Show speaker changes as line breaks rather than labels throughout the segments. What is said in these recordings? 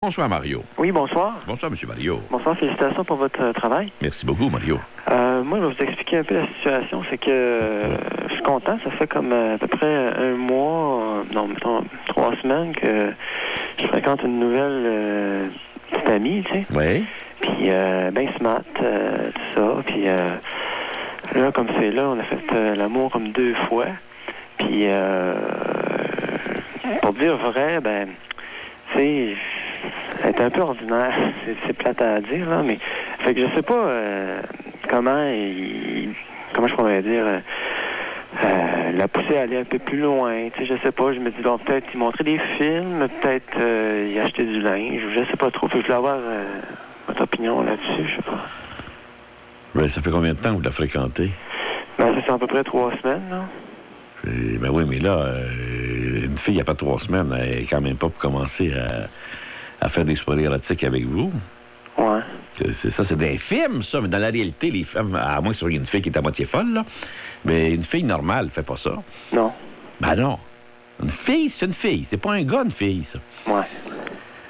Bonsoir, Mario.
Oui, bonsoir.
Bonsoir, M. Mario.
Bonsoir, félicitations pour votre travail.
Merci beaucoup, Mario.
Moi, je vais vous expliquer un peu la situation. C'est que je suis content. Ça fait comme à peu près un mois, non, mettons 3 semaines que je fréquente une nouvelle petite amie, tu sais.
Oui.
Puis, ben smart, tout ça. Puis, là, comme c'est là, on a fait l'amour comme 2 fois. Puis, pour dire vrai, ben, tu sais, elle est un peu ordinaire, c'est plate à dire, là, mais fait que je sais pas comment je pourrais dire la pousser à aller un peu plus loin, tu sais, je sais pas, je me dis, bon, peut-être y montrer des films, peut-être y acheter du linge, je sais pas trop, fait que je voulais avoir votre opinion là-dessus, je sais pas.
Ben, ça fait combien de temps que vous la fréquentez?
Ben, ça fait à peu près 3 semaines, là.
Ben oui, mais là, une fille, il n'y a pas 3 semaines, elle est quand même pas pour commencer à faire des soirées érotiques avec vous.
Ouais.
Ça, c'est des films, ça. Mais dans la réalité, les femmes, à moins que ce soit une fille qui est à moitié folle, là, mais une fille normale ne fait pas ça.
Non.
Ben non. Une fille, c'est une fille. C'est pas un gars, une fille, ça.
Ouais.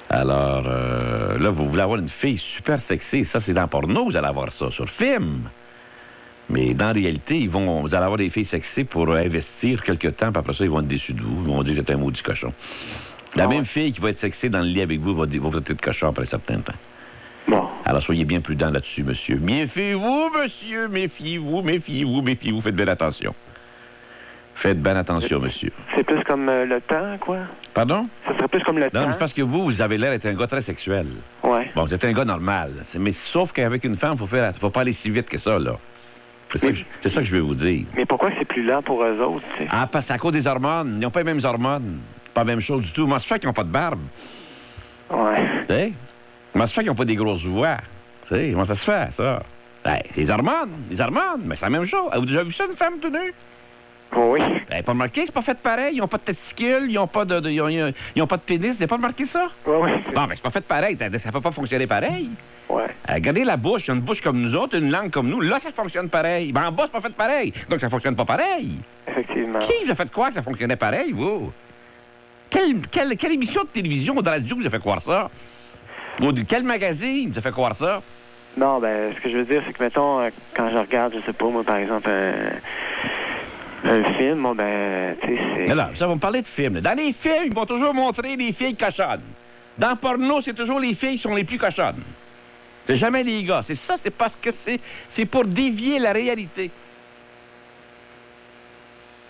Alors, là, vous voulez avoir une fille super sexy. Ça, c'est dans le porno, vous allez avoir ça, sur film. Mais dans la réalité, vous allez avoir des filles sexy pour investir quelques temps, puis après ça, ils vont être déçus de vous. Ils vont dire que c'est un maudit cochon. La même fille qui va être sexy dans le lit avec vous va vous traiter de cochon après un certain temps.
Bon.
Alors, soyez bien prudent là-dessus, monsieur. Méfiez-vous, monsieur. Méfiez-vous, méfiez-vous, méfiez-vous. Faites bien attention. Faites bien attention, monsieur.
C'est plus comme le temps, quoi?
Pardon?
Ça serait plus comme le temps?
Non, c'est parce que vous avez l'air d'être un gars très sexuel.
Ouais.
Bon, vous êtes un gars normal. Mais sauf qu'avec une femme, faut pas aller si vite que ça, là. C'est ça que je veux vous dire.
Mais pourquoi c'est plus lent pour eux autres, tu sais?
Ah, parce que c'est à cause des hormones. Ils n'ont pas les mêmes hormones. Pas la même chose du tout. Comment ça se fait qu'ils n'ont pas de barbe?
Ouais.
Tu sais? Comment ça se fait qu'ils n'ont pas des grosses voix? Tu sais? Comment ça se fait, ça? Ben, les hormones. Mais c'est la même chose. Avez-vous déjà vu ça, une femme tout nue?
Oui.
Ben, pas remarqué, c'est pas fait pareil. Ils n'ont pas de testicules, ils n'ont pas ils ont pas de pénis. Vous n'avez pas remarqué ça?
Oui.
Bon, ben, c'est pas fait pareil. Ça ne peut pas fonctionner pareil.
Ouais.
Regardez la bouche. Il y a une bouche comme nous autres, une langue comme nous. Là, ça fonctionne pareil. Ben, en bas, c'est pas fait pareil. Donc, ça fonctionne pas pareil.
Effectivement.
Qui vous a fait croire que ça fonctionnait pareil, vous? Quelle émission de télévision ou de radio vous a fait croire ça? Ou de quel magazine vous a fait croire ça?
Non, ben, ce que je veux dire, c'est que, mettons, quand je regarde, je sais pas, moi, par exemple, un film, bon, ben, tu sais, c'est...
Alors, ça va me parler de films. Là. Dans les films, ils vont toujours montrer des filles cochonnes. Dans le porno, c'est toujours les filles qui sont les plus cochonnes. C'est jamais les gars. C'est ça, c'est parce que c'est pour dévier la réalité.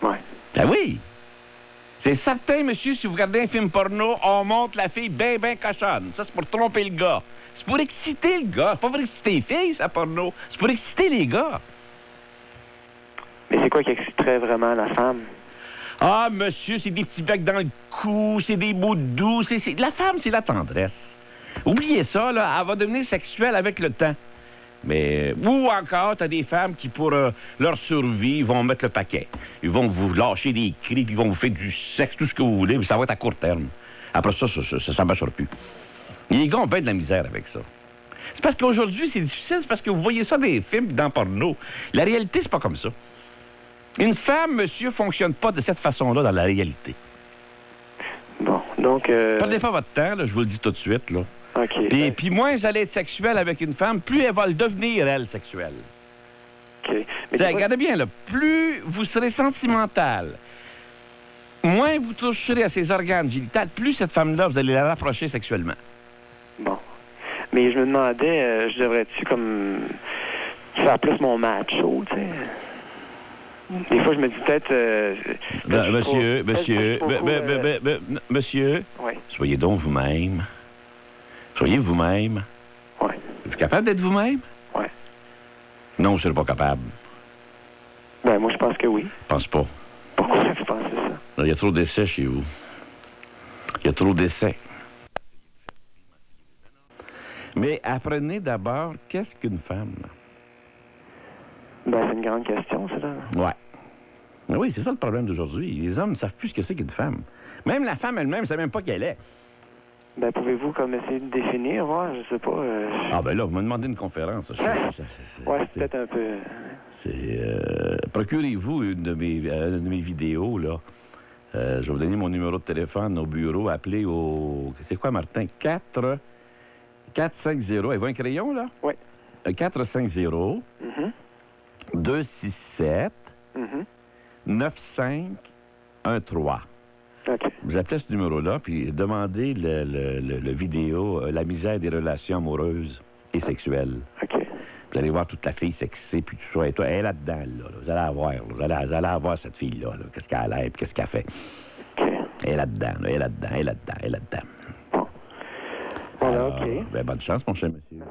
Ouais.
Ben oui. C'est certain, monsieur, si vous regardez un film porno, on montre la fille bien cochonne. Ça, c'est pour tromper le gars. C'est pour exciter le gars. C'est pas pour exciter les filles, ça, porno. C'est pour exciter les gars.
Mais c'est quoi qui exciterait vraiment la femme?
Ah, monsieur, c'est des petits becs dans le cou, c'est des mots doux. La femme, c'est la tendresse. Oubliez ça, là, elle va devenir sexuelle avec le temps. Mais, ou encore, t'as des femmes qui, pour leur survie, vont mettre le paquet. Ils vont vous lâcher des cris, puis ils vont vous faire du sexe, tout ce que vous voulez, mais ça va être à court terme. Après ça, ça marchera plus. Les gars ont bien de la misère avec ça. C'est parce qu'aujourd'hui, c'est difficile, c'est parce que vous voyez ça dans les films, dans le porno. La réalité, c'est pas comme ça. Une femme, monsieur, fonctionne pas de cette façon-là dans la réalité.
Bon, donc...
Perdez pas votre temps, là, je vous le dis tout de suite, là.
OK.
Puis moins vous allez être sexuel avec une femme, plus elle va le devenir, elle, sexuelle.
OK. Mais
Regardez bien, là, plus vous serez sentimental, moins vous toucherez à ses organes génitaux, plus cette femme-là, vous allez la rapprocher sexuellement.
Bon. Mais je me demandais, je devrais-tu comme faire plus mon macho, tu sais? Des fois, je me dis peut-être...
monsieur,
Oui.
soyez donc vous-même. Soyez vous-même.
Oui.
Vous êtes capable d'être vous-même?
Oui.
Non, vous ne serez pas capable.
Ben, moi, je pense que oui.
Je pense pas.
Pourquoi vous pensez ça?
Il y a trop d'essais chez vous. Il y a trop d'essais. Mais apprenez d'abord, qu'est-ce qu'une femme?
Ben, c'est une grande question, ça, là.
Ouais. Oui, c'est ça le problème d'aujourd'hui. Les hommes ne savent plus ce que c'est qu'une femme. Même la femme elle-même ne sait même pas qu'elle est.
Ben, pouvez-vous comme essayer de définir, voir, je sais pas...
Ah, ben là, vous me demandez une conférence.
Ouais, c'est peut-être un peu...
Procurez-vous une de mes vidéos, là. Je vais vous donner mon numéro de téléphone au bureau. Appelez au... C'est quoi, Martin? 450. Il va un crayon, là?
Oui.
450
Mhm.
267
Mhm.
9513.
OK.
Vous appelez ce numéro-là, puis demandez le vidéo La misère des relations amoureuses et sexuelles.
OK.
Vous allez voir toute la fille sexy, puis tout ça. Et toi, elle est là-dedans, là. Vous allez la voir. Là. Vous allez la voir, cette fille-là. Là. Qu'est-ce qu'elle a, puis qu'est-ce qu'elle fait.
OK.
Elle est là-dedans, là. Elle est là-dedans, elle est là-dedans, elle est là-dedans.
Bon. Voilà, OK.
Ben, bonne chance, mon cher monsieur.